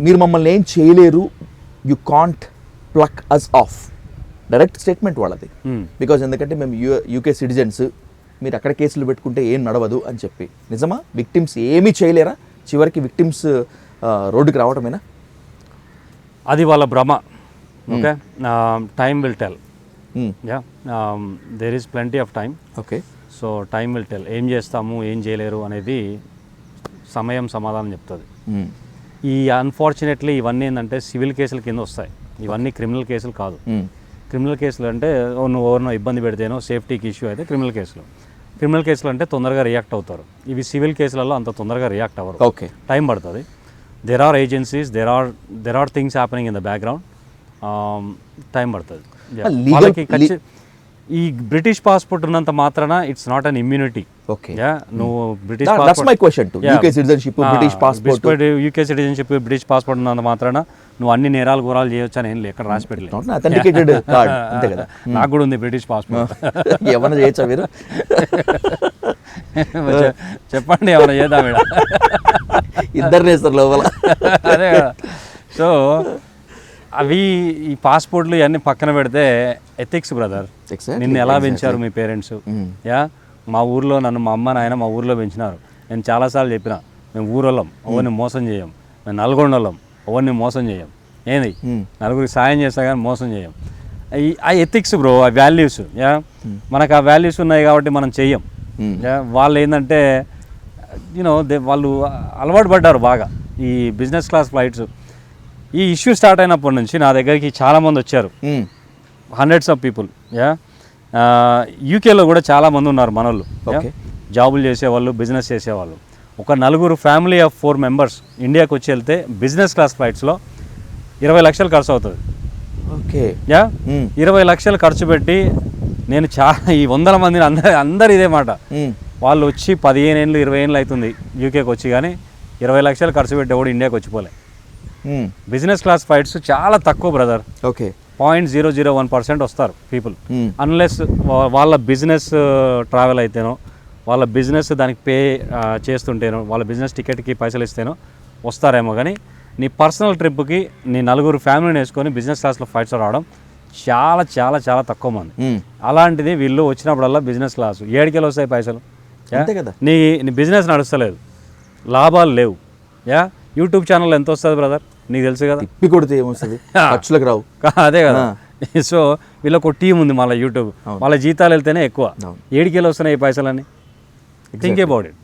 మీరు మమ్మల్ని ఏం చేయలేరు, you can't pluck us off, direct statement వాళ్ళది. బికాజ్ ఎందుకంటే మేము యూకే సిటిజన్స్, మీరు అక్కడ కేసులు పెట్టుకుంటే ఏం నడవదు అని చెప్పి. నిజమా? విక్టిమ్స్ ఏమీ చేయలేరా? చివరికి విక్టిమ్స్ రోడ్డుకి రావటమేనా? అది వాళ్ళ భ్రమ. Okay, time will tell. Yeah, there is plenty of time. Okay, so time will tell. ఏం చేస్తాము, ఏం చేయలేరు అనేది సమయం సమాధానం చెప్తుంది. ఈ అన్ఫార్చునేట్లీ ఇవన్నీ ఏంటంటే సివిల్ కేసుల కింద వస్తాయి, ఇవన్నీ క్రిమినల్ కేసులు కాదు. క్రిమినల్ కేసులు అంటే నువ్వు ఎవరినో ఇబ్బంది పెడితేనో సేఫ్టీకి ఇష్యూ అయితే క్రిమినల్ కేసులు. క్రిమినల్ కేసులు అంటే తొందరగా రియాక్ట్ అవుతారు. ఇవి సివిల్ కేసులలో అంత తొందరగా రియాక్ట్ అవ్వరు. ఓకే, టైం పడుతుంది. There are agencies, there are things happening in the background. Time పడుతుంది. వాళ్ళకి ఈ బ్రిటిష్ పాస్పోర్ట్ ఉన్నంత మాత్రాన it's not an immunity. Okay, నువ్వు British UK citizenship British passport ఉన్నంత మాత్రాన నువ్వు అన్ని నేరాలు ఘోరాలు చేయొచ్చు అని ఏం లేదు, ఎక్కడ రాసి పెట్టలేదు. నాకు కూడా ఉంది బ్రిటిష్ పాస్పోర్ట్. ఏమన్నా చేయొచ్చా మీరు? చెప్పండి, ఏమన్నా చేద్దాం మేడం. ఇద్దరు వేస్తారు లోపల. అదే కదా. సో అవి ఈ పాస్పోర్ట్లు ఇవన్నీ పక్కన పెడితే ఎథిక్స్ బ్రదర్. నిన్ను ఎలా పెంచారు మీ పేరెంట్స్? యా, మా ఊర్లో నన్ను మా అమ్మ నాయన మా ఊర్లో పెంచినారు. నేను చాలాసార్లు చెప్పిన, మేము ఊరోళ్ళం, ఎవరిని మోసం చేయం. మేము నల్గొండోళ్ళం, ఎవరిని మోసం చేయం. ఏంది, నలుగురికి సాయం చేస్తా కానీ మోసం చేయం. ఆ ఎథిక్స్ బ్రో, ఆ వాల్యూస్. యా, మనకు ఆ వాల్యూస్ ఉన్నాయి కాబట్టి మనం చెయ్యం. వాళ్ళు ఏంటంటే వాళ్ళు అలవాటు పడ్డారు బాగా ఈ బిజినెస్ క్లాస్ ఫ్లైట్స్. ఈ ఇష్యూ స్టార్ట్ అయినప్పటి నుంచి నా దగ్గరికి చాలామంది వచ్చారు, హండ్రెడ్స్ ఆఫ్ పీపుల్. యా, యూకేలో కూడా చాలామంది ఉన్నారు మనోళ్ళు, జాబులు చేసేవాళ్ళు, బిజినెస్ చేసేవాళ్ళు. ఒక నలుగురు ఫ్యామిలీ ఆఫ్ 4 members ఇండియాకి వచ్చి వెళ్తే బిజినెస్ క్లాస్ ఫ్లైట్స్లో 20 లక్షలు ఖర్చు అవుతుంది. ఓకే, యా, 20 లక్షలు ఖర్చు పెట్టి నేను ఈ 100 మందిని అందరు ఇదే మాట. వాళ్ళు వచ్చి 15 ఏళ్ళు 20 ఏళ్ళు అవుతుంది యూకేకి వచ్చి, కానీ 20 లక్షలు ఖర్చు పెట్టి ఎవడు ఇండియాకి వచ్చిపోలే. బిజినెస్ క్లాస్ ఫ్లైట్స్ చాలా తక్కువ బ్రదర్. ఓకే, 0.001% వస్తారు పీపుల్, అన్లెస్ వాళ్ళ బిజినెస్ ట్రావెల్ అయితేనో, వాళ్ళ బిజినెస్ దానికి పే చేస్తుంటేనో, వాళ్ళ బిజినెస్ టికెట్కి పైసలు ఇస్తేనో వస్తారేమో. కానీ నీ పర్సనల్ ట్రిప్కి నీ నలుగురు ఫ్యామిలీని వేసుకొని బిజినెస్ క్లాస్లో ఫ్లైట్స్ రావడం చాలా చాలా చాలా తక్కువ మంది. అలాంటిది వీళ్ళు వచ్చినప్పుడల్లా బిజినెస్ క్లాస్. 7 వస్తాయి పైసలు. నీ బిజినెస్ నడుస్తలేదు, లాభాలు లేవు. యా, యూట్యూబ్ ఛానల్ ఎంత వస్తుంది బ్రదర్ నీకు తెలుసు కదా. తిప్పి కొడితే ఏమొస్తుంది, ఖర్చులకు రావు. అదే కదా. సో వీళ్ళకు ఒక టీం ఉంది మళ్ళీ యూట్యూబ్, వాళ్ళ జీతాలు వెళ్తేనే ఎక్కువ. 7 వస్తున్నాయి ఈ పైసలని. Think about it.